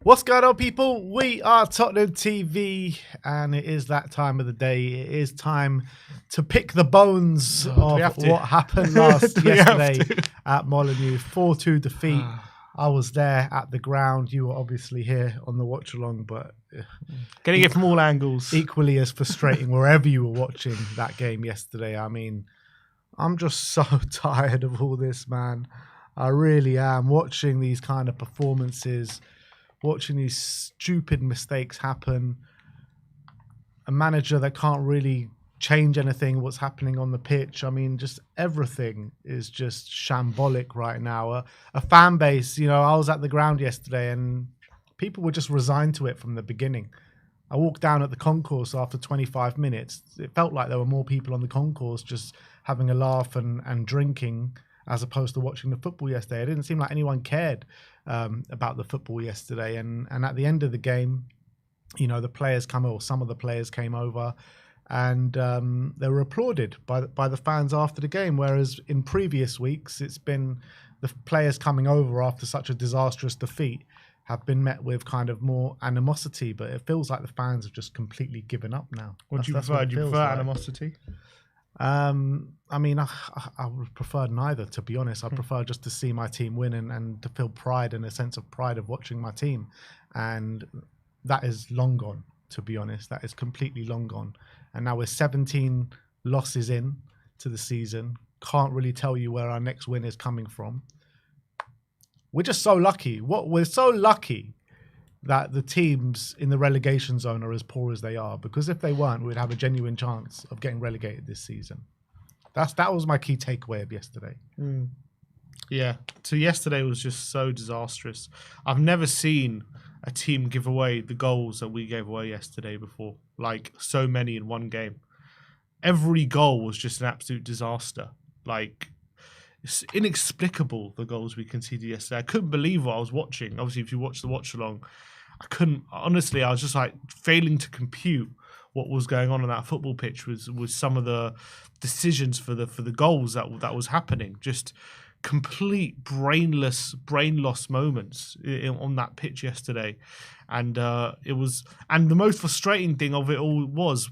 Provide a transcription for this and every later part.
What's going on, people? We are Tottenham TV, and it is that time of the day. It is time to pick the bones of what happened yesterday at Molineux. 4-2 defeat. I was there at the ground. You were obviously here on the watch along, but getting it from all angles. Equally as frustrating wherever you were watching that game yesterday. I mean, I'm just so tired of all this, man. I really am. Watching these kind of performances, watching these stupid mistakes happen, a manager that can't really change anything, what's happening on the pitch. I mean, just everything is just shambolic right now. A fan base, you know, I was at the ground yesterday and people were just resigned to it from the beginning. I walked down at the concourse after 25 minutes. It felt like there were more people on the concourse just having a laugh and drinking as opposed to watching the football yesterday. It didn't seem like anyone cared about the football yesterday. And at the end of the game, you know, some of the players came over and they were applauded by the fans after the game. Whereas in previous weeks, it's been the players coming over after such a disastrous defeat have been met with kind of more animosity. But it feels like the fans have just completely given up now. What do you prefer? Do you prefer animosity? I mean, I would prefer neither, to be honest. I prefer just to see my team win and to feel pride and a sense of pride of watching my team. And that is long gone, to be honest. That is completely long gone. And now we're 17 losses in to the season. Can't really tell you where our next win is coming from. We're just so lucky. We're so lucky that the teams in the relegation zone are as poor as they are, because if they weren't, we'd have a genuine chance of getting relegated this season. That was my key takeaway of yesterday. Yeah, so yesterday was just so disastrous. I've never seen a team give away the goals that we gave away yesterday before, like so many in one game. Every goal was just an absolute disaster. Like, it's inexplicable, the goals we conceded yesterday. I couldn't believe what I was watching. Obviously, if you watch the watch along, I was just like failing to compute what was going on that football pitch with some of the decisions for the goals that was happening. Just complete brain loss moments on that pitch yesterday. And the most frustrating thing of it all was,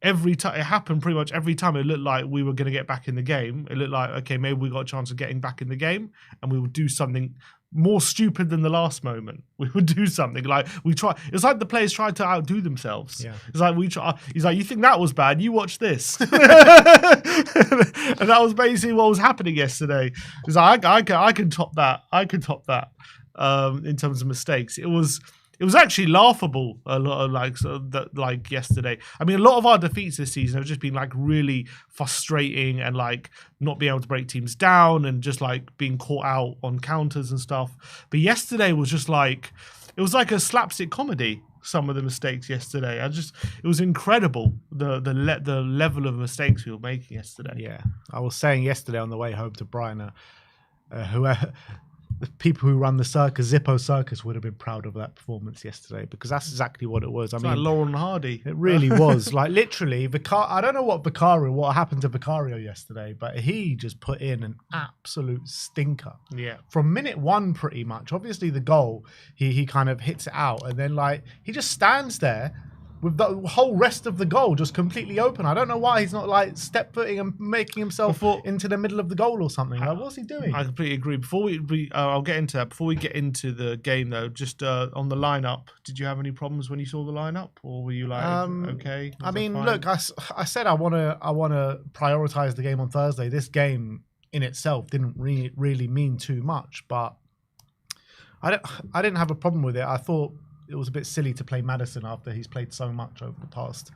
every time it happened, pretty much every time it looked like we were going to get back in the game. It looked like, okay, maybe we got a chance of getting back in the game, and we would do something more stupid than the last moment. We would do something like it's like the players tried to outdo themselves. Yeah. It's like he's like, you think that was bad? You watch this. And that was basically what was happening yesterday. It's like, I can top that. I can top that. In terms of mistakes, it was actually laughable. A lot of like yesterday. I mean, a lot of our defeats this season have just been like really frustrating and like not being able to break teams down and just like being caught out on counters and stuff. But yesterday was just like, it was like a slapstick comedy. Some of the mistakes yesterday, it was incredible. The level of mistakes we were making yesterday. Yeah, I was saying yesterday on the way home to Brighton, whoever. The people who run the circus, Zippo Circus, would have been proud of that performance yesterday, because that's exactly what it was. I mean, like Laurel and Hardy. It really was. Like, literally, I don't know what happened to Vicario yesterday, but he just put in an absolute stinker. Yeah. From minute one, pretty much. Obviously, the goal, he kind of hits it out, and then like he just stands there with the whole rest of the goal just completely open. I don't know why he's not like step footing and making himself into the middle of the goal or something. Like, what's he doing? I completely agree. Before I'll get into that. Before we get into the game, though, just on the lineup, did you have any problems when you saw the lineup, or were you like okay? I mean, look, I said I want to prioritize the game on Thursday. This game in itself didn't really mean too much, but I didn't have a problem with it. I thought it was a bit silly to play Maddison after he's played so much over the past.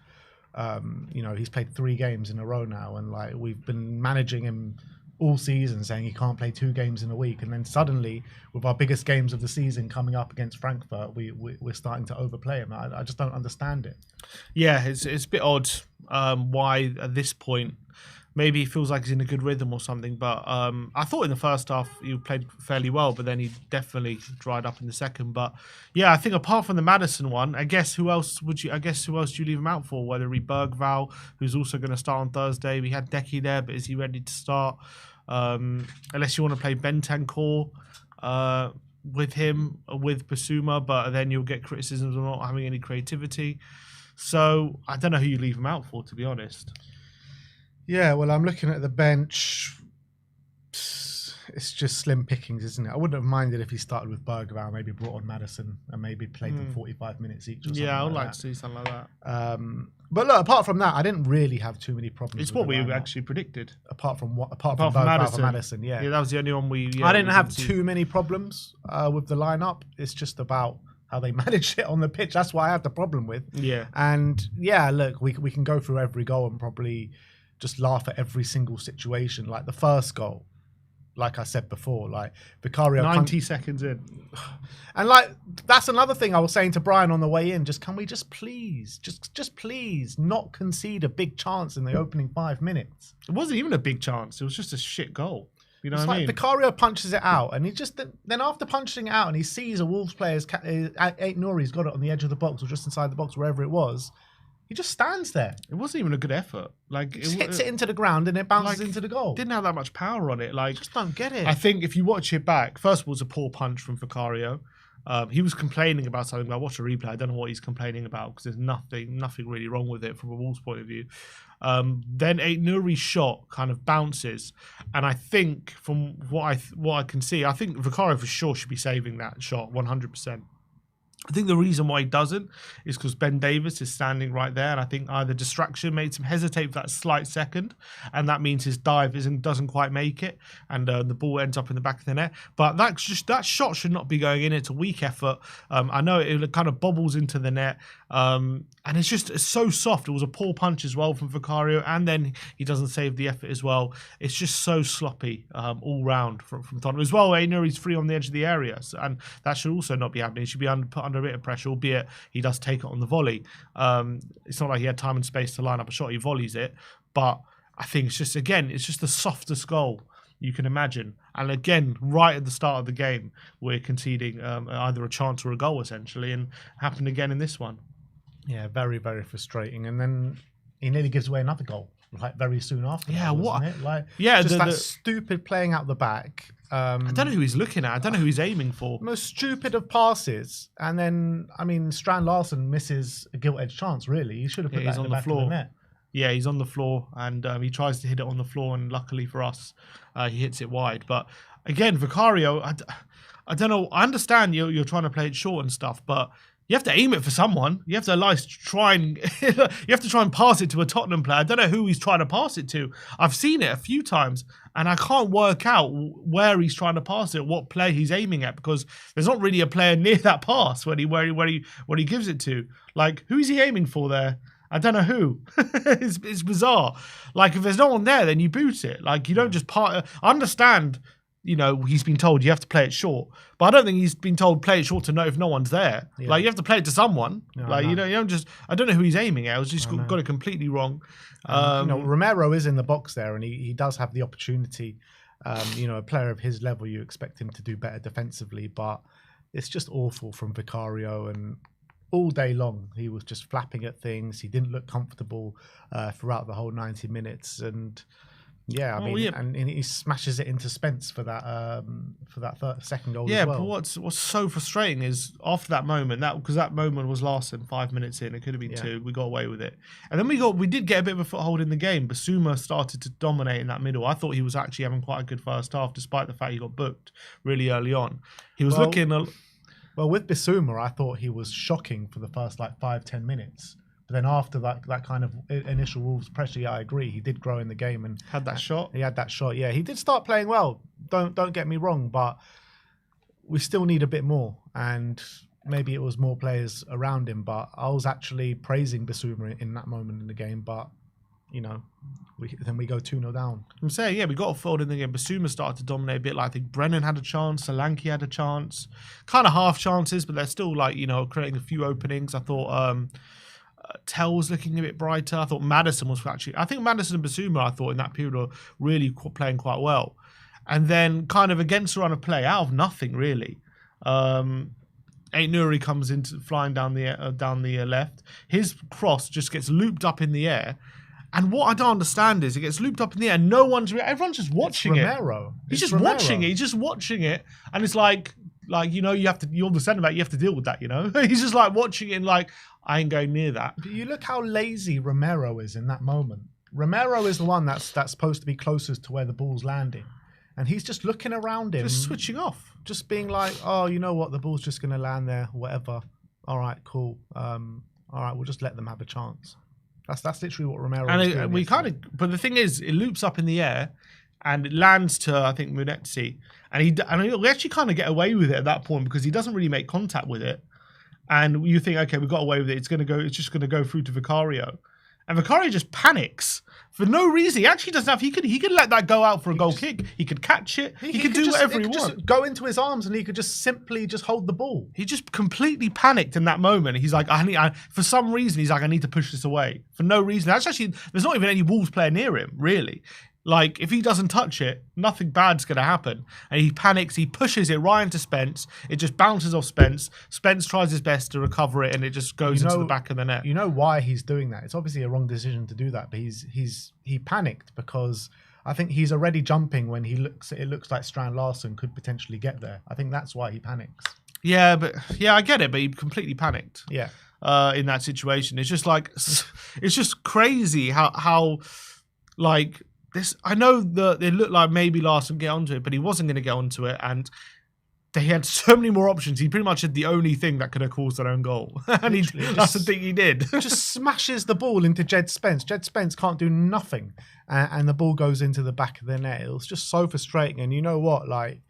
He's played 3 games in a row now, and like we've been managing him all season, saying he can't play 2 games in a week, and then suddenly, with our biggest games of the season coming up against Frankfurt, we're starting to overplay him. I just don't understand it. Yeah, it's a bit odd why at this point. Maybe he feels like he's in a good rhythm or something, but I thought in the first half he played fairly well, but then he definitely dried up in the second. But yeah, I think apart from the Maddison one, I guess who else do you leave him out for? Whether it be Bergvall, who's also going to start on Thursday. We had Decky there, but is he ready to start? Unless you want to play Bentancur. with him, with Basuma, but then you'll get criticisms of not having any creativity. So I don't know who you leave him out for, to be honest. Yeah, well, I'm looking at the bench. It's just slim pickings, isn't it? I wouldn't have minded if he started with Bergvall, maybe brought on Madison, and maybe played them 45 minutes each. Or something I would like like to see something like that. But look, apart from that, I didn't really have too many problems. It's what we actually predicted. Apart from Madison, yeah. Yeah, that was the only one we. I didn't have too many problems with the lineup. It's just about how they managed it on the pitch. That's what I have the problem with. Yeah. And yeah, look, we can go through every goal and probably just laugh at every single situation. Like the first goal, like I said before, like Vicario 90 seconds in. And like that's another thing I was saying to Brian on the way in, can we just please not concede a big chance in the opening 5 minutes? It wasn't even a big chance. It was just a shit goal. You know it's what I like mean? Vicario punches it out, and he just then after punching it out, and he sees a Wolves player's Aït-Nouri's got it on the edge of the box or just inside the box, wherever it was. He just stands there. It wasn't even a good effort. Like it hits it into the ground and it bounces into the goal. Didn't have that much power on it. Like, I just don't get it. I think if you watch it back, first of all, it was a poor punch from Vicario. He was complaining about something. I watched a replay. I don't know what he's complaining about because there's nothing really wrong with it from a Wolves point of view. Then Aït-Nouri's shot kind of bounces, and I think from what I can see, I think Vicario for sure should be saving that shot 100%. I think the reason why he doesn't is because Ben Davies is standing right there, and I think either distraction makes him hesitate for that slight second, and that means his dive doesn't quite make it, and the ball ends up in the back of the net. But that shot should not be going in. It's a weak effort. I know it kind of bobbles into the net, and it's so soft. It was a poor punch as well from Vicario, and then he doesn't save the effort as well. It's just so sloppy all round from Tottenham as well. Aït-Nouri's free on the edge of the area, and that should also not be happening. He should be put under a bit of pressure, albeit he does take it on the volley. It's not like he had time and space to line up a shot. He volleys it, but I think it's just the softest goal you can imagine. And again, right at the start of the game, we're conceding either a chance or a goal essentially, and happened again in this one. Yeah, very, very frustrating. And then he nearly gives away another goal, like very soon after. Yeah, wasn't it? Like, yeah, just that stupid playing out the back. I don't know who he's looking at. I don't know who he's aiming for. Most stupid of passes. And then, I mean, Strand Larsen misses a gilt-edged chance, really. He should have put that in the back of the net. Yeah, he's on the floor, and he tries to hit it on the floor, and luckily for us, he hits it wide. But again, Vicario, I don't know. I understand you're trying to play it short and stuff, but you have to aim it for someone. You have to try and pass it to a Tottenham player. I don't know who he's trying to pass it to. I've seen it a few times, and I can't work out where he's trying to pass it, what player he's aiming at, because there's not really a player near that pass where he gives it to. Like, who's he aiming for there? I don't know who. It's bizarre. Like, if there's no one there, then you boot it. Like, you don't just I understand. You know, he's been told you have to play it short, but I don't think he's been told play it short to know if no one's there. Yeah. Like, you have to play it to someone. No, you don't just. I don't know who he's aiming at. I was just got it completely wrong. Romero is in the box there, and he does have the opportunity. A player of his level, you expect him to do better defensively, but it's just awful from Vicario. And all day long, he was just flapping at things. He didn't look comfortable throughout the whole 90 minutes, and. Yeah, I mean, and he smashes it into Spence for that second goal as well. But what's so frustrating is after that moment, because that moment was Larsen 5 minutes in, it could have been 2. We got away with it, and then we did get a bit of a foothold in the game. Basuma started to dominate in that middle. I thought he was actually having quite a good first half, despite the fact he got booked really early on. He was looking. Well, with Basuma, I thought he was shocking for the first 5-10 minutes. But then after that kind of initial Wolves pressure, I agree. He did grow in the game and had that shot. He had that shot. Yeah, he did start playing well. Don't get me wrong, but we still need a bit more. And maybe it was more players around him. But I was actually praising Basuma in that moment in the game. But then we go 2-0 down. I'm saying, we got a fold in the game. Basuma started to dominate a bit. Like, I think Brennan had a chance. Solanke had a chance. Kind of half chances, but they're still creating a few openings. I thought. Tell was looking a bit brighter. I thought Madison was actually. I think Madison and Basuma, I thought in that period were really playing quite well, and then kind of against the run of play, out of nothing really. Aït-Nouri comes flying down the left. His cross just gets looped up in the air, and what I don't understand is it gets looped up in the air. And everyone's just watching it. Romero. He's just watching it. He's just watching it, and it's like. like, you have to, you're the centre back, you have to deal with that, He's just like watching it and like, I ain't going near that. But you look how lazy Romero is in that moment. Romero is the one that's supposed to be closest to where the ball's landing. And he's just looking around him. Just switching off. Just being like, oh, you know what? The ball's just going to land there, whatever. All right, cool. All right, we'll just let them have a chance. That's literally what Romero is doing. But the thing is, it loops up in the air and it lands to, I think, Munetsi. And we actually kind of get away with it at that point because he doesn't really make contact with it. And you think, okay, we got away with it. It's just going to go through to Vicario. And Vicario just panics for no reason. He actually doesn't have. He could let that go out for a goal kick. He could catch it. He could do whatever he wants. Just go into his arms and he could just simply just hold the ball. He just completely panicked in that moment. He's like, for some reason, he's like, I need to push this away for no reason. That's actually, there's not even any Wolves player near him, really. Like, if he doesn't touch it, nothing bad's going to happen. And he panics, he pushes it right into Spence. It just bounces off Spence. Spence tries his best to recover it, and it just goes into the back of the net. You know why he's doing that? It's obviously a wrong decision to do that, but he panicked because I think he's already jumping when it looks like Strand Larsen could potentially get there. I think that's why he panics. Yeah, I get it, but he completely panicked. Yeah. In that situation. It's just like, it's just crazy how like, this, I know that it looked like maybe Larson would get onto it, but he wasn't going to get onto it, and they had so many more options. He pretty much had the only thing that could have caused their own goal, and that's the thing he did. Just smashes the ball into Jed Spence. Jed Spence can't do nothing, and the ball goes into the back of the net. It was just so frustrating. And you know what? Like,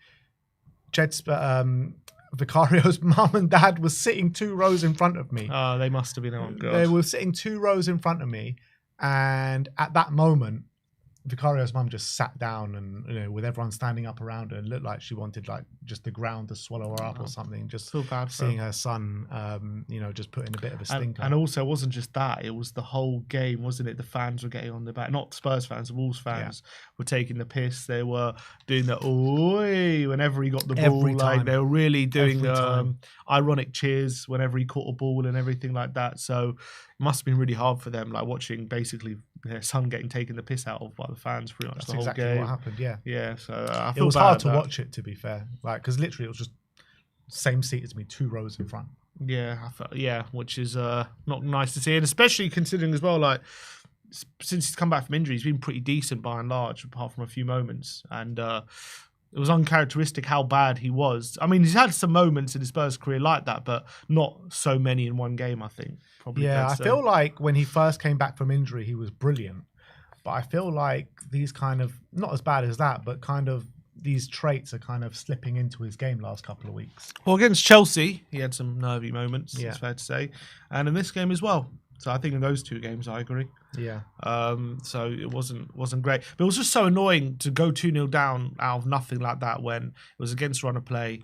Vicario's mum and dad was sitting 2 rows in front of me. Oh, they must have been. Oh god, they were sitting 2 rows in front of me, and at that moment, Vicario's mum just sat down and, with everyone standing up around her, and looked like she wanted like just the ground to swallow her up or something. Just feel bad seeing her son, just putting a bit of a stinker. And also, it wasn't just that; it was the whole game, wasn't it? The fans were getting on the back. Not Spurs fans, the Wolves fans were taking the piss. They were doing the oi whenever he got the ball. Like, they were really doing ironic cheers whenever he caught a ball and everything like that. So it must have been really hard for them, like watching basically their son getting taken the piss out of by the fans pretty much the whole exactly game. What happened, yeah. Yeah, so I feel it was hard to watch it, to be fair. Like, because literally it was just same seat as me, 2 rows in front. Yeah, which is not nice to see, and especially considering as well, like, since he's come back from injury, he's been pretty decent by and large, apart from a few moments, and it was uncharacteristic how bad he was. I mean, he's had some moments in his Spurs career like that, but not so many in one game, I think. Probably. Yeah, I feel like when he first came back from injury, he was brilliant. But I feel like these kind of, not as bad as that, but kind of these traits are kind of slipping into his game last couple of weeks. Well, against Chelsea, he had some nervy moments, it's fair to say. And in this game as well. So I think in those 2 games, I agree. Yeah. So it wasn't great. But it was just so annoying to go 2-0 down out of nothing like that when it was against run of play.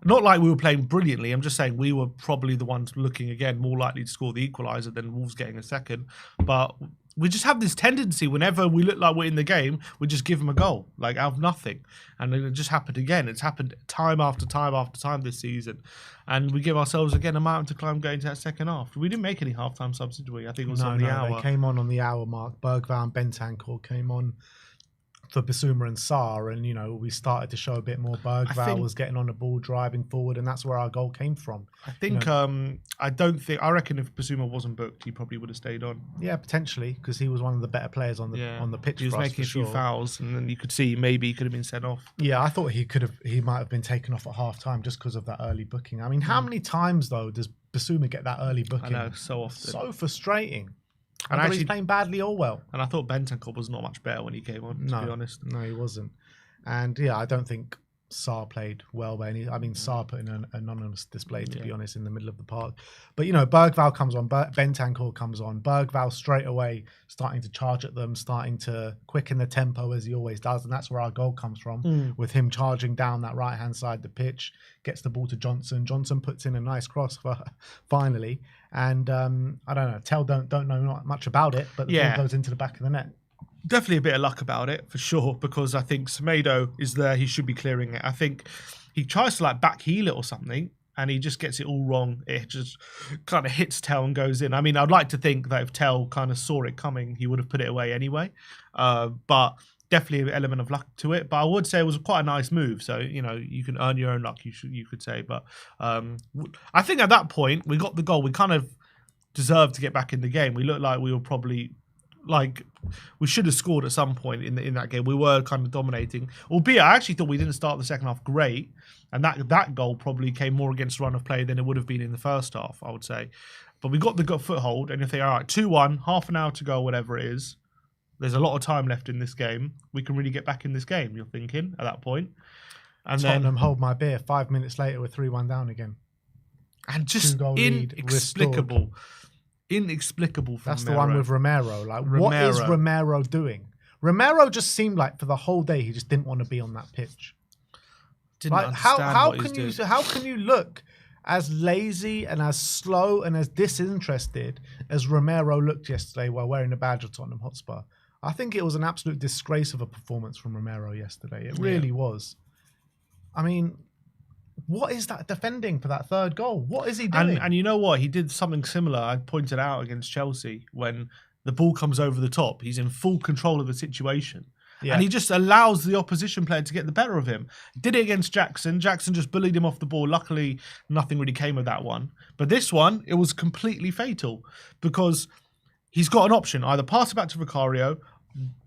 Not like we were playing brilliantly. I'm just saying we were probably the ones looking, again, more likely to score the equaliser than Wolves getting a second. But we just have this tendency, whenever we look like we're in the game, we just give them a goal, like out of nothing. And it just happened again. It's happened time after time after time this season. And we give ourselves, again, a mountain to climb going to that second half. We didn't make any half-time subs, did we? I think it was on the hour. They came on the hour mark. Bergvall and Bentancur came on for Basuma and Sarr, and we started to show a bit more. Bergvall was getting on the ball, driving forward, and that's where our goal came from. I think I reckon if Basuma wasn't booked, he probably would have stayed on. Yeah, potentially, because he was one of the better players on the pitch. He was making a few fouls, and then you could see maybe he could have been sent off. Yeah, I thought he might have been taken off at half time just because of that early booking. I mean, how many times though does Basuma get that early booking? I know, so often. So frustrating. And actually, he's playing badly or well. And I thought Bentancur was not much better when he came on, to be honest. No, he wasn't. And I don't think Sarr played well by any. I mean, Sarr put in an anonymous display, to be honest, in the middle of the park. But, Bergvall comes on, Bentancur comes on. Bergvall straight away starting to charge at them, starting to quicken the tempo as he always does. And that's where our goal comes from, with him charging down that right-hand side of the pitch, gets the ball to Johnson. Johnson puts in a nice cross finally. And I don't know, Tell don't know not much about it, but the ball goes into the back of the net. Definitely a bit of luck about it, for sure, because I think Semedo is there. He should be clearing it. I think he tries to back heel it or something, and he just gets it all wrong. It just kind of hits Tell and goes in. I mean, I'd like to think that if Tell kind of saw it coming, he would have put it away anyway. But definitely an element of luck to it. But I would say it was quite a nice move. So, you can earn your own luck, you could say. But I think at that point, we got the goal. We kind of deserved to get back in the game. We looked like we were probably... we should have scored at some point in that game. We were kind of dominating. Albeit, I actually thought we didn't start the second half great. And that goal probably came more against run of play than it would have been in the first half, I would say. But we got the foothold, and you think, all right, 2-1, half an hour to go, whatever it is. There's a lot of time left in this game. We can really get back in this game, you're thinking, at that point. And Tottenham hold my beer. 5 minutes later, we're 3-1 down again. And just inexplicable. Inexplicable from That's Romero. the one with Romero. What is Romero doing? Romero just seemed like for the whole day he just didn't want to be on that pitch. How can you look as lazy and as slow and as disinterested as Romero looked yesterday while wearing a badge of Tottenham Hotspur? I think it was an absolute disgrace of a performance from Romero yesterday. It really was. I mean, what is that defending for that third goal? What is he doing? And you know what? He did something similar. I pointed out against Chelsea when the ball comes over the top. He's in full control of the situation. Yeah. And he just allows the opposition player to get the better of him. Did it against Jackson. Jackson just bullied him off the ball. Luckily, nothing really came of that one. But this one, it was completely fatal because he's got an option. Either pass it back to Vicario,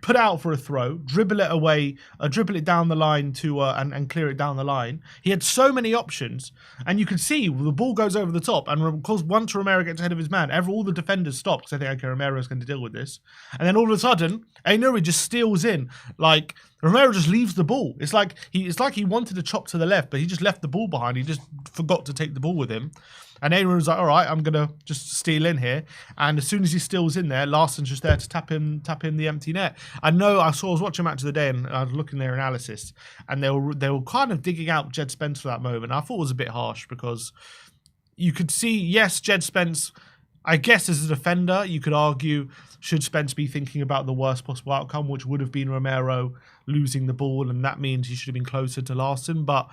put out for a throw, dribble it away, dribble it down the line to and clear it down the line. He had so many options, and you could see the ball goes over the top, and of course once Romero gets ahead of his man, all the defenders stop because they think, okay, Romero's going to deal with this, and then all of a sudden, Aïnouri just steals in. Like Romero just leaves the ball. It's like he wanted to chop to the left, but he just left the ball behind. He just forgot to take the ball with him. And Aïnouri was like, all right, I'm going to just steal in here. And as soon as he steals in there, Larsson's just there to tap in the empty net. I was watching Match of the Day and I was looking at their analysis and they were kind of digging out Jed Spence for that moment. I thought it was a bit harsh because you could see, yes, Jed Spence, I guess as a defender, you could argue, should Spence be thinking about the worst possible outcome, which would have been Romero losing the ball, and that means he should have been closer to Larsson. But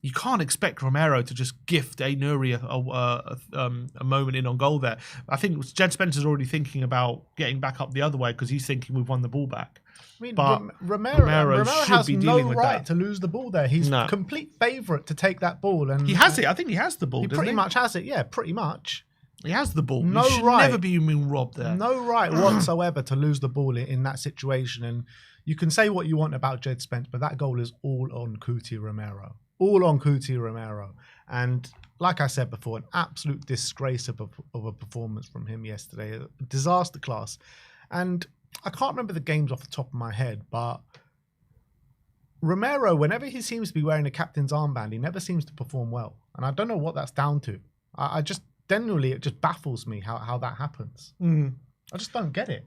you can't expect Romero to just gift Aïnouri a moment in on goal there. I think Jed Spencer's already thinking about getting back up the other way because he's thinking we've won the ball back. I mean, but Romero has no right to lose the ball there. He's complete favourite to take that ball. And he has it. I think he has the ball, He pretty much has it, yeah, pretty much. He has the ball. No you should right. never be being robbed there. No right whatsoever to lose the ball in that situation. And you can say what you want about Jed Spence, but that goal is all on Cuti Romero. All on Cuti Romero. And like I said before, an absolute disgrace of a performance from him yesterday. A disaster class. And I can't remember the games off the top of my head, but Romero, whenever he seems to be wearing a captain's armband, he never seems to perform well. And I don't know what that's down to. I just, generally, it just baffles me how that happens. I just don't get it.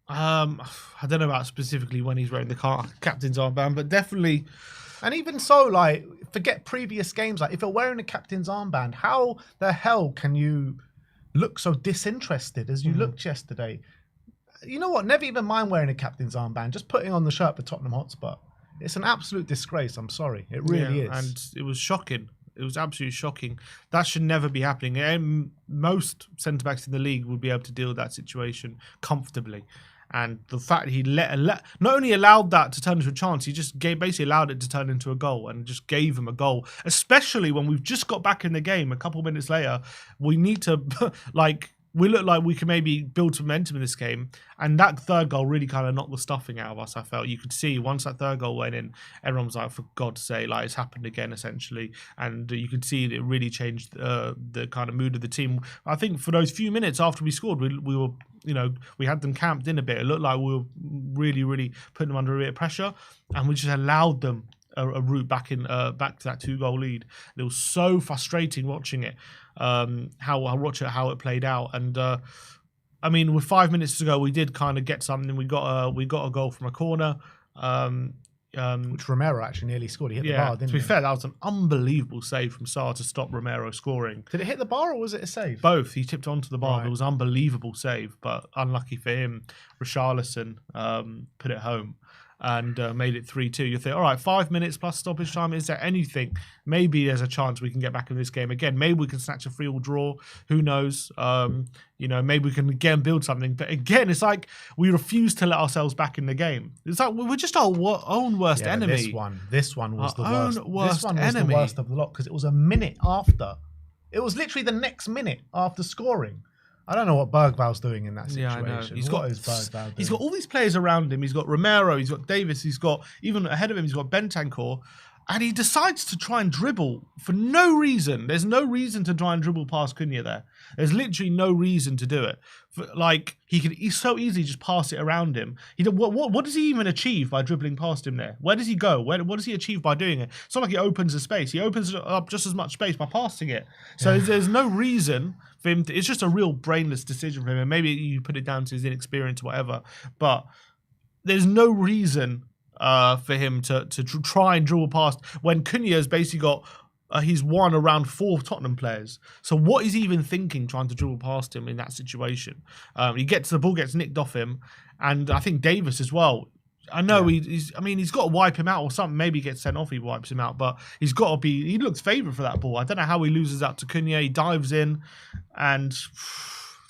I don't know about specifically when he's wearing the captain's armband, but definitely... And even so, like, forget previous games. Like, if you're wearing a captain's armband, how the hell can you look so disinterested as you looked yesterday? You know what? Never even mind wearing a captain's armband. Just putting on the shirt for Tottenham Hotspur. It's an absolute disgrace. I'm sorry. It really is. And it was shocking. It was absolutely shocking. That should never be happening. And most centre-backs in the league would be able to deal with that situation comfortably. And the fact he not only allowed that to turn into a chance, he just basically allowed it to turn into a goal and just gave him a goal. Especially when we've just got back in the game a couple of minutes later, we need to we look like we can maybe build some momentum in this game. And that third goal really kind of knocked the stuffing out of us, I felt. You could see once that third goal went in, everyone was like, for God's sake, like it's happened again, essentially. And you could see it really changed the kind of mood of the team. I think for those few minutes after we scored, we were, we had them camped in a bit. It looked like we were really, really putting them under a bit of pressure. And we just allowed them a route back to that 2-goal lead. It was so frustrating watching it, how it played out. And I mean, with 5 minutes to go, we did kind of get something. We got a goal from a corner, which Romero actually nearly scored. He hit the bar, didn't he? To be fair, that was an unbelievable save from Sarr to stop Romero scoring. Did it hit the bar or was it a save? Both. He tipped onto the bar. Right. It was an unbelievable save, but unlucky for him, Richarlison put it home. and made it 3-2. You think, all right, 5 minutes plus stoppage time. Is there anything? Maybe there's a chance we can get back in this game again. Maybe we can snatch a 3-3 draw. Who knows? Maybe we can again build something. But again, it's like we refuse to let ourselves back in the game. It's like we're just our own worst enemy. This one was the worst. This one was enemy. the worst of the lot because it was a minute after. It was literally the next minute after scoring. I don't know what Bergval's doing in that situation. Yeah, I know. He's got all these players around him. He's got Romero, he's got Davis, he's got, even ahead of him, he's got Bentancur. And he decides to try and dribble for no reason. There's no reason to try and dribble past Cunha there. There's literally no reason to do it. He's so easily just pass it around him. What does he even achieve by dribbling past him there? Where does he go? What does he achieve by doing it? It's not like he opens a space. He opens up just as much space by passing it. So there's no reason for him. It's just a real brainless decision for him. And maybe you put it down to his inexperience or whatever. But there's no reason for him to try and dribble past when Cunha has basically got he's won around 4 Tottenham players. So what is he even thinking trying to dribble past him in that situation? The ball gets nicked off him, and I think Davis as well. I know he's got to wipe him out or something. Maybe he gets sent off, he wipes him out, but he's got to be. He looks favoured for that ball. I don't know how he loses out to Cunha. He dives in, and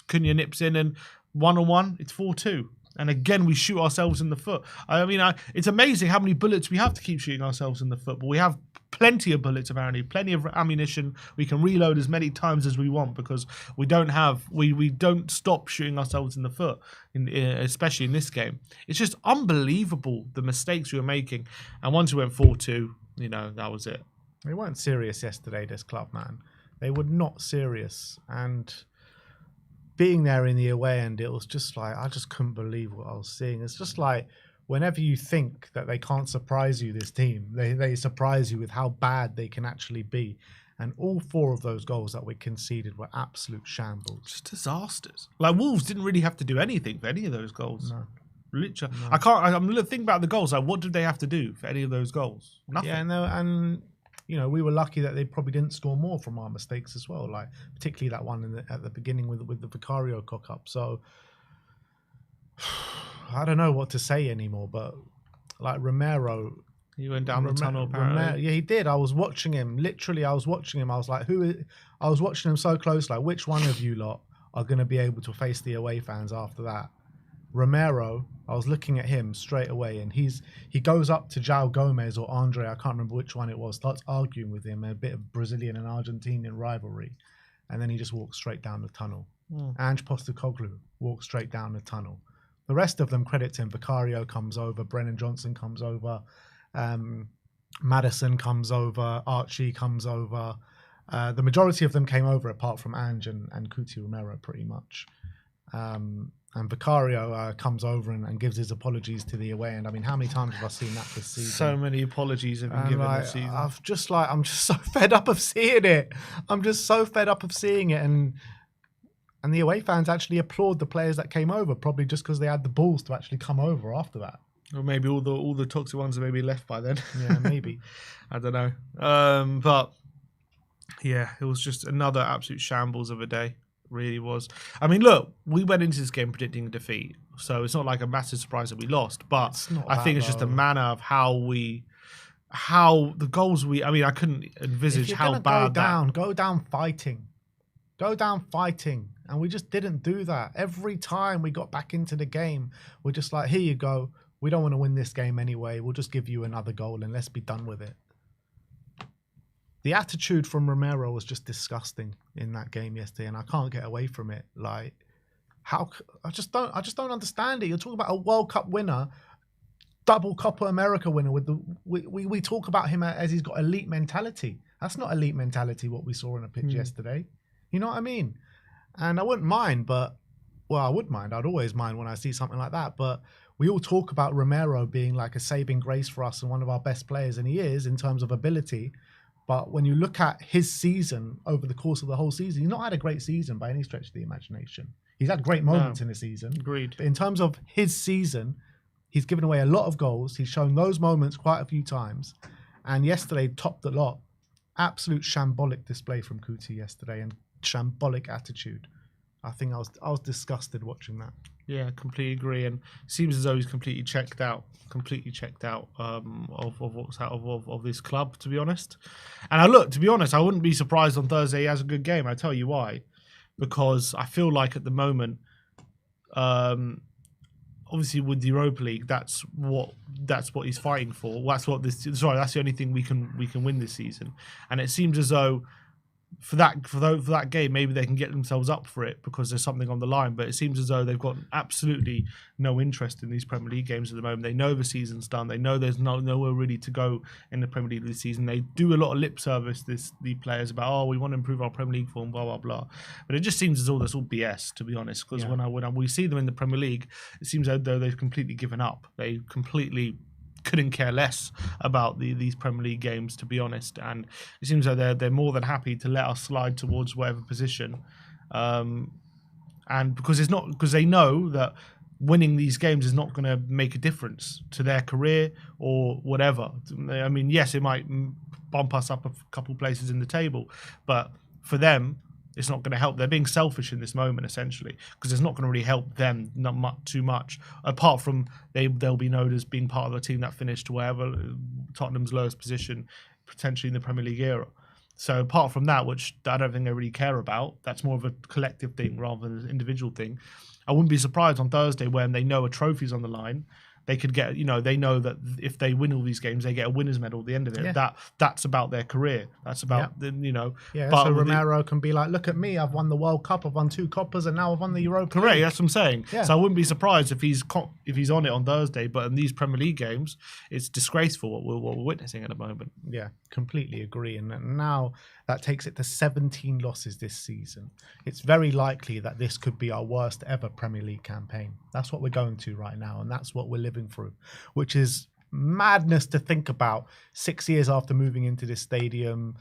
Cunha nips in, and 1-on-1, it's 4-2. And again, we shoot ourselves in the foot. It's amazing how many bullets we have to keep shooting ourselves in the foot. But we have plenty of bullets, apparently, plenty of ammunition. We can reload as many times as we want because we don't stop shooting ourselves in the foot, especially in this game. It's just unbelievable the mistakes we were making. And once we went 4-2, that was it. They weren't serious yesterday, this club, man. They were not serious. And being there in the away end, it was just like, I just couldn't believe what I was seeing. It's just like, whenever you think that they can't surprise you, this team, they surprise you with how bad they can actually be. And all 4 of those goals that we conceded were absolute shambles. Just disasters. Like, Wolves didn't really have to do anything for any of those goals. No. Literally. No. I'm thinking about the goals. Like, what did they have to do for any of those goals? Nothing. Yeah, no, and we were lucky that they probably didn't score more from our mistakes as well. Like, particularly that one at the beginning with the Vicario cock-up. So, I don't know what to say anymore, but like Romero, he went down the tunnel apparently. Yeah, he did. I was watching him. Literally, I was watching him. I was like, I was watching him so close. Like, which one of you lot are going to be able to face the away fans after that? Romero, I was looking at him straight away, and he goes up to João Gomez or Andre, I can't remember which one it was, starts arguing with him, a bit of Brazilian and Argentinian rivalry, and then he just walks straight down the tunnel. Ange Postecoglou walks straight down the tunnel. The rest of them credit him. Vicario comes over, Brennan Johnson comes over, Maddison comes over, Archie comes over. The majority of them came over apart from Ange and Cuti Romero pretty much. And Vicario comes over and gives his apologies to the away end. I mean, how many times have I seen that this season? So many apologies have been given this season. I'm just so fed up of seeing it. I'm just so fed up of seeing it. And the away fans actually applaud the players that came over, probably just because they had the balls to actually come over after that. Or maybe all the toxic ones are maybe left by then. Yeah, maybe. I don't know. But yeah, it was just another absolute shambles of a day. Really was. I mean, look, we went into this game predicting a defeat, so it's not like a massive surprise that we lost. But I think it's just a manner of how the goals we. I mean, I couldn't envisage how bad go down fighting, and we just didn't do that. Every time we got back into the game, we're just like, here you go. We don't want to win this game anyway. We'll just give you another goal and let's be done with it. The attitude from Romero was just disgusting in that game yesterday, and I can't get away from it. Like, how I just don't understand it. You're talking about a World Cup winner, double Copa America winner. We talk about him as he's got elite mentality. That's not elite mentality. What we saw on a pitch yesterday. You know what I mean? And I wouldn't mind, I would mind. I'd always mind when I see something like that. But we all talk about Romero being like a saving grace for us and one of our best players, and he is in terms of ability. But when you look at his season over the course of the whole season, he's not had a great season by any stretch of the imagination. He's had great moments in the season. Agreed. But in terms of his season, he's given away a lot of goals. He's shown those moments quite a few times. And yesterday topped the lot. Absolute shambolic display from Cuti yesterday and shambolic attitude. I think I was disgusted watching that. Yeah, completely agree. And it seems as though he's completely checked out of this club, to be honest. And to be honest, I wouldn't be surprised on Thursday he has a good game. I tell you why, because I feel like at the moment, obviously with the Europa League, that's what he's fighting for. That's the only thing we can win this season. And it seems as though for that game, maybe they can get themselves up for it because there's something on the line. But it seems as though they've got absolutely no interest in these Premier League games at the moment. They know the season's done. They know there's nowhere really to go in the Premier League this season. They do a lot of lip service, the players, about, we want to improve our Premier League form, blah, blah, blah. But it just seems as though that's all BS, to be honest. Because when we see them in the Premier League, it seems as though they've completely given up. They completely couldn't care less about these Premier League games, to be honest, and it seems like they're more than happy to let us slide towards whatever position, and because they know that winning these games is not going to make a difference to their career or whatever. I mean, yes, it might bump us up a couple places in the table, but for them, it's not going to help. They're being selfish in this moment, essentially, because it's not going to really help them too much. Apart from they'll be known as being part of a team that finished wherever Tottenham's lowest position, potentially in the Premier League era. So apart from that, which I don't think they really care about, that's more of a collective thing rather than an individual thing. I wouldn't be surprised on Thursday when they know a trophy's on the line. They could get, they know that if they win all these games, they get a winner's medal at the end of it. Yeah. That's about their career. That's about, Yeah, but so Romero can be like, look at me, I've won the World Cup, I've won 2 Coppers, and now I've won the Europa League. Correct, that's what I'm saying. Yeah. So I wouldn't be surprised if he's on it on Thursday, but in these Premier League games, it's disgraceful what we're witnessing at the moment. Yeah, completely agree. And now that takes it to 17 losses this season. It's very likely that this could be our worst ever Premier League campaign. That's what we're going to right now, and that's what we're living through, which is madness to think about 6 years after moving into this stadium,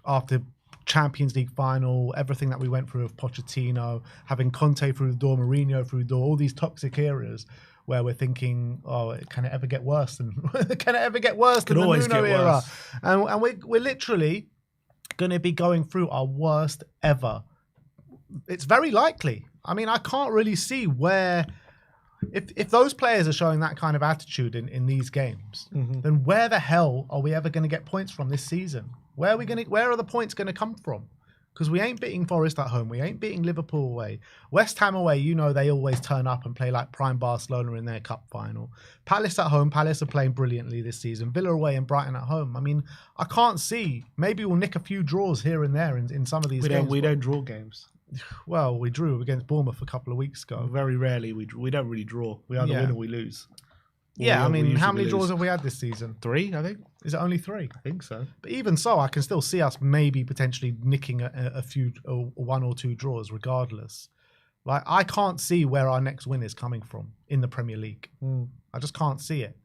after Champions League final, everything that we went through with Pochettino, having Conte through the door, Mourinho through the door, all these toxic areas where we're thinking, can it ever get worse than the Nuno era? And we're literally going to be going through our worst ever. It's very likely. I mean, I can't really see where, if those players are showing that kind of attitude in these games, then where the hell are we ever going to get points from this season? Where are the points going to come from? Because we ain't beating Forest at home. We ain't beating Liverpool away. West Ham away, they always turn up and play like prime Barcelona in their cup final. Palace at home. Palace are playing brilliantly this season. Villa away and Brighton at home. I mean, I can't see. Maybe we'll nick a few draws here and there in some of these games. We don't draw games. Well, we drew against Bournemouth a couple of weeks ago. Very rarely. We don't really draw. We either win or we lose. Yeah, I mean, how many draws have we had this season? 3, I think. Is it only 3? I think so. But even so, I can still see us maybe potentially nicking a few, 1 or 2 draws regardless. Like, I can't see where our next win is coming from in the Premier League. I just can't see it.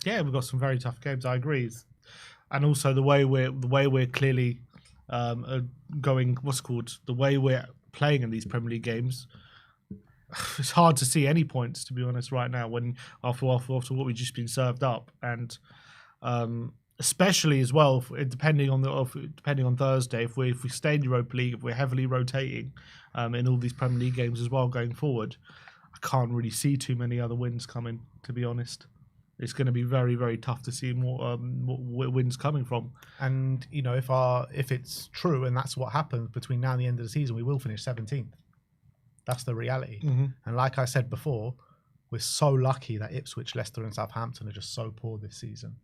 Yeah, we've got some very tough games, I agree. And also the way we're clearly going, the way we're playing in these Premier League games, it's hard to see any points, to be honest, right now, when after what we've just been served up. And especially as well, depending on Thursday, if we stay in Europa League, if we're heavily rotating in all these Premier League games as well going forward, I can't really see too many other wins coming, to be honest. It's going to be very, very tough to see more wins coming from. And if it's true and that's what happens between now and the end of the season, we will finish 17th. That's the reality. And like I said before, we're so lucky that Ipswich, Leicester and Southampton are just so poor this season.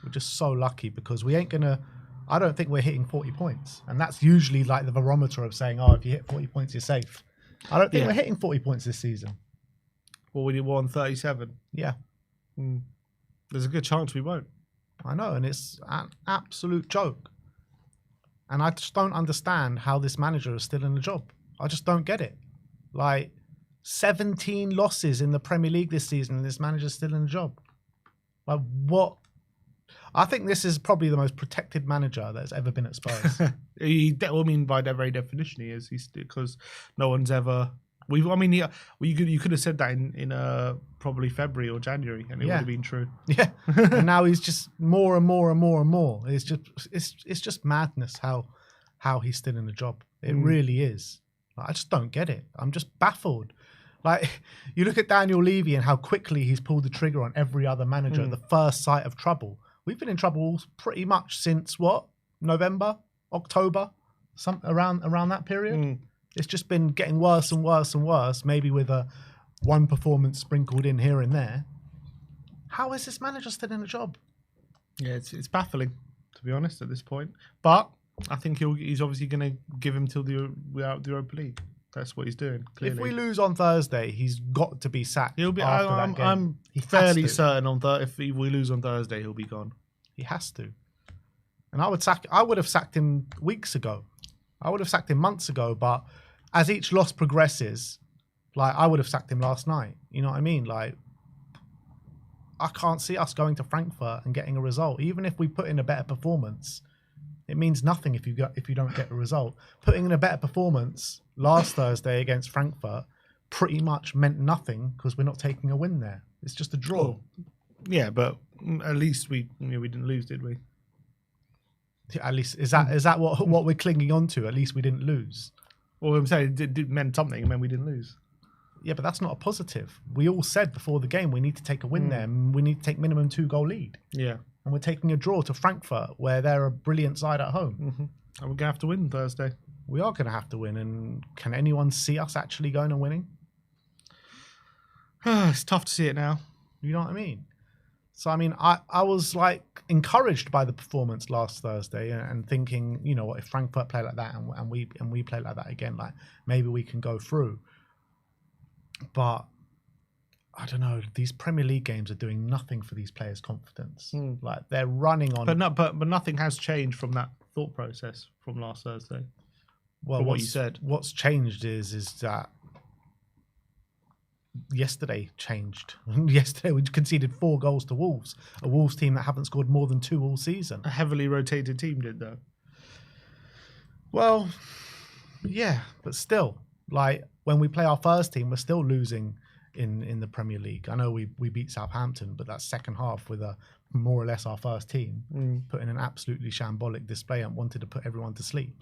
We're just so lucky because we ain't going to... I don't think we're hitting 40 points. And that's usually like the barometer of saying, if you hit 40 points, you're safe. I don't think we're hitting 40 points this season. Well, we won 37. Yeah. There's a good chance we won't. I know, and it's an absolute joke. And I just don't understand how this manager is still in the job. I just don't get it. Like, 17 losses in the Premier League this season, and this manager's still in the job. Like, what? I think this is probably the most protected manager that's ever been at Spurs. By their very definition, he is. Because no one's ever... you could have said that in probably February or January, and it would have been true. Yeah, and now he's just more and more and more and more. It's just madness how he's still in the job. It really is. Like, I just don't get it. I'm just baffled. Like, you look at Daniel Levy and how quickly he's pulled the trigger on every other manager at the first sight of trouble. We've been in trouble pretty much since what? November, October, around that period. It's just been getting worse and worse and worse. Maybe with one performance sprinkled in here and there. How is this manager still in a job? Yeah, it's baffling, to be honest, at this point. But I think he's obviously going to give him till we're out of the Europa League. That's what he's doing. Clearly. If we lose on Thursday, he's got to be sacked. He'll be. After that game. I'm fairly certain if we lose on Thursday, he'll be gone. He has to. And I would have sacked him weeks ago. I would have sacked him months ago. But as each loss progresses, like I would have sacked him last night. You know what I mean? Like I can't see us going to Frankfurt and getting a result. Even if we put in a better performance, it means nothing if you don't get a result. Putting in a better performance last Thursday against Frankfurt pretty much meant nothing because we're not taking a win there. It's just a draw. Oh, yeah, but at least we didn't lose, did we? At least is that what we're clinging on to? At least we didn't lose. Well, I'm saying it meant something. It meant we didn't lose. Yeah, but that's not a positive. We all said before the game we need to take a win there. And we need to take minimum 2-goal lead. Yeah. And we're taking a draw to Frankfurt, where they're a brilliant side at home. Mm-hmm. And we're going to have to win Thursday. We are going to have to win. And can anyone see us actually going and winning? It's tough to see it now. You know what I mean? So, I mean, I was like encouraged by the performance last Thursday and thinking, you know what, if Frankfurt play like that and we play like that again, like maybe we can go through. But I don't know. These Premier League games are doing nothing for these players' confidence. Like they're running on. But nothing has changed from that thought process from last Thursday. Well, what you said. What's changed is that yesterday changed. Yesterday we conceded 4 goals to Wolves, a Wolves team that haven't scored more than 2 all season. A heavily rotated team did though. Well, yeah, but still, like when we play our first team, we're still losing in the Premier League. I know we beat Southampton, but that second half with more or less our first team, put in an absolutely shambolic display and wanted to put everyone to sleep.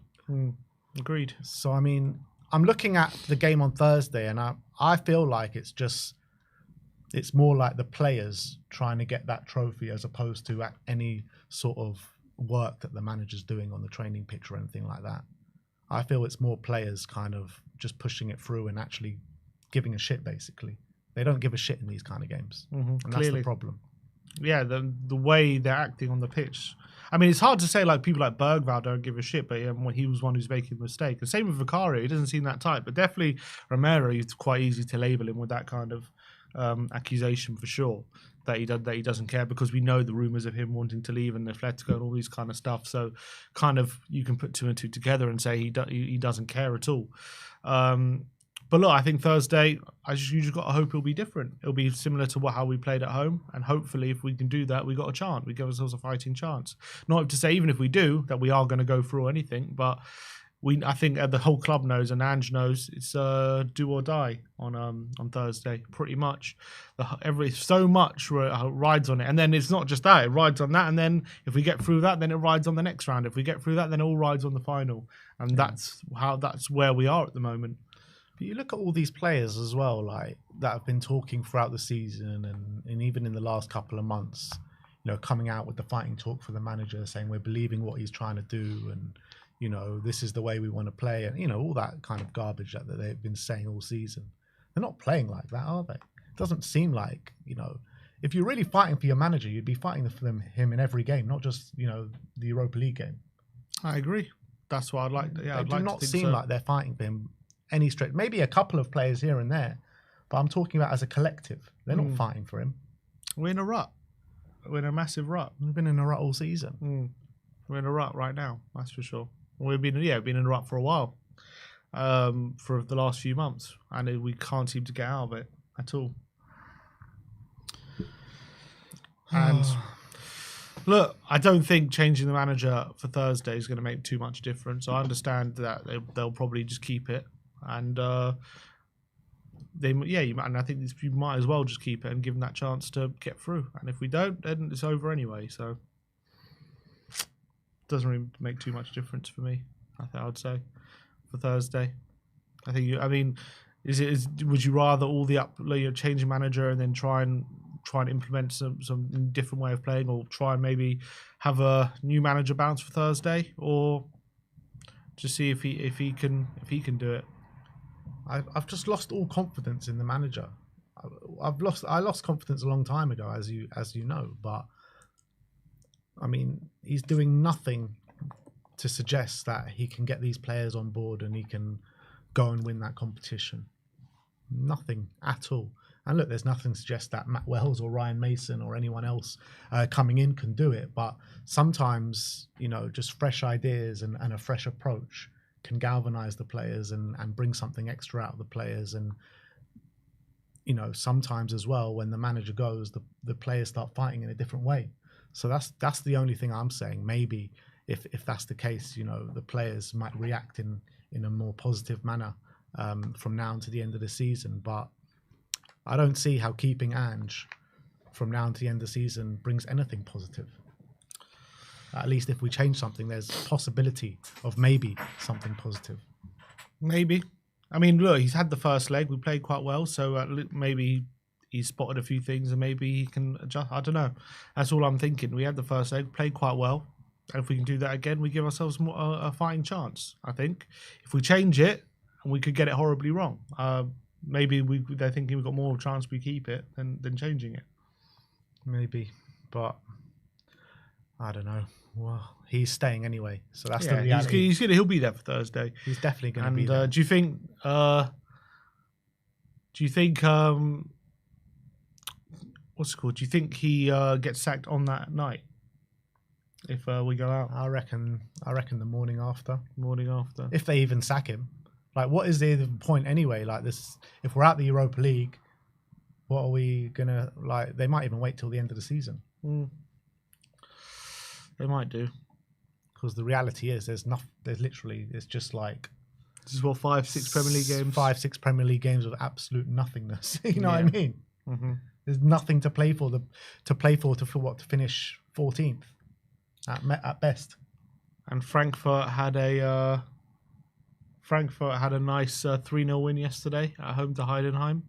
Agreed. So, I mean, I'm looking at the game on Thursday and I feel like it's more like the players trying to get that trophy as opposed to any sort of work that the manager's doing on the training pitch or anything like that. I feel it's more players kind of just pushing it through and actually giving a shit, basically. They don't give a shit in these kind of games. And that's the problem. Yeah, the way they're acting on the pitch. I mean, it's hard to say like people like Bergvall don't give a shit, but he was one who's making a mistake. The same with Vicario. He doesn't seem that tight, but definitely Romero, it's quite easy to label him with that kind of accusation for sure. That he doesn't care, because we know the rumours of him wanting to leave and Atletico and all these kind of stuff. So kind of you can put 2 and 2 together and say he doesn't care at all. But look, I think Thursday, you just got to hope it'll be different. It'll be similar to how we played at home. And hopefully if we can do that, we got a chance. We give ourselves a fighting chance. Not to say even if we do, that we are going to go through anything. But I think the whole club knows and Ange knows it's do or die on Thursday, pretty much. So much rides on it. And then it's not just that, it rides on that. And then if we get through that, then it rides on the next round. If we get through that, then it all rides on the final. And that's where we are at the moment. But you look at all these players as well, like that have been talking throughout the season and even in the last couple of months, you know, coming out with the fighting talk for the manager, saying we're believing what he's trying to do and, you know, this is the way we want to play, and, you know, all that kind of garbage that they've been saying all season. They're not playing like that, are they? It doesn't seem like, you know, if you're really fighting for your manager, you'd be fighting for him in every game, not just, you know, the Europa League game. I agree. That's what I'd like. Yeah, They do not seem like they're fighting for him any stretch. Maybe a couple of players here and there, but I'm talking about as a collective. They're not fighting for him. We're in a rut. We're in a massive rut. We've been in a rut all season. We're in a rut right now, that's for sure. We've been in a rut for a while, for the last few months, and we can't seem to get out of it at all. And look, I don't think changing the manager for Thursday is going to make too much difference. I understand that they'll probably just keep it, and and I think you might as well just keep it and give them that chance to get through. And if we don't, then it's over anyway. So doesn't really make too much difference for me. I would say for Thursday. I think. Would you rather all the change a manager and then try and implement some different way of playing, or try and maybe have a new manager bounce for Thursday, or just see if he can do it? I've just lost all confidence in the manager. I lost confidence a long time ago, as you know. But I mean, he's doing nothing to suggest that he can get these players on board and he can go and win that competition. Nothing at all. And look, there's nothing to suggest that Matt Wells or Ryan Mason or anyone else coming in can do it. But sometimes, just fresh ideas and a fresh approach can galvanize the players and bring something extra out of the players. And sometimes as well, when the manager goes, the players start fighting in a different way. So that's the only thing I'm saying. Maybe if that's the case, the players might react in a more positive manner from now to the end of the season. But I don't see how keeping Ange from now to the end of the season brings anything positive. At least if we change something, there's a possibility of maybe something positive. Maybe. I mean, look, he's had the first leg. We played quite well, so maybe he's spotted a few things and maybe he can adjust. I don't know. That's all I'm thinking. We had the first leg, played quite well. And if we can do that again, we give ourselves a fighting chance, I think. If we change it, we could get it horribly wrong. Maybe they're thinking we've got more chance we keep it than changing it. Maybe. But I don't know. Well, he's staying anyway, so that's the reality. He'll be there for Thursday. He's definitely going to be there. Do you think? What's it called? Do you think he gets sacked on that night if we go out? I reckon the morning after. Morning after. If they even sack him, like, what is the point anyway? Like this, if we're at the Europa League, what are we gonna like? They might even wait till the end of the season. They might do, because the reality is it's just like this is what 5-6 Premier League games, 5-6 Premier League games of absolute nothingness. You know what I mean? Mm-hmm. There's nothing to play for. To finish 14th at best. And Frankfurt had a nice 3-0 win yesterday at home to Heidenheim.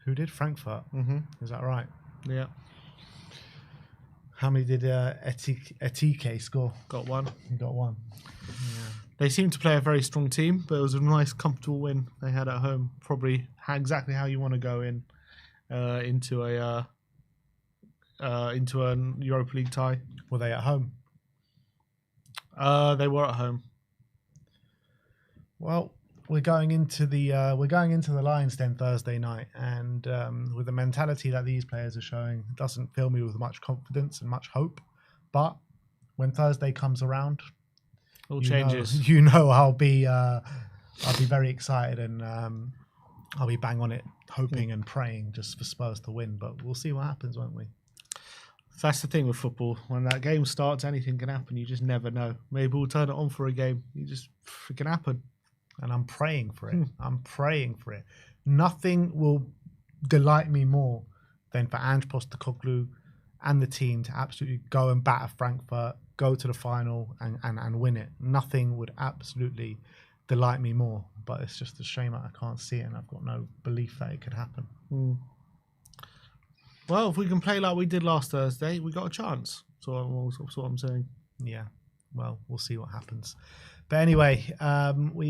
Who did? Frankfurt? Mm-hmm. Is that right? Yeah. How many did Etike score? Got one. He got one. Yeah. They seem to play a very strong team, but it was a nice, comfortable win they had at home. Probably exactly how you want to go into a Europa League tie. Were they at home? They were at home. Well, we're going into the Lions Den Thursday night, and with the mentality that these players are showing, it doesn't fill me with much confidence and much hope. But when Thursday comes around, all changes. I'll be very excited, and I'll be bang on it, hoping and praying just for Spurs to win. But we'll see what happens, won't we? That's the thing with football. When that game starts, anything can happen. You just never know. Maybe we'll turn it on for a game. It can happen. And I'm praying for it. I'm praying for it. Nothing will delight me more than for Ange Postecoglou and the team to absolutely go and batter Frankfurt, go to the final and win it. Nothing would absolutely delight me more. But it's just a shame that I can't see it, and I've got no belief that it could happen. Well, if we can play like we did last Thursday, we got a chance. That's what I'm saying. Yeah. Well, we'll see what happens. But anyway, we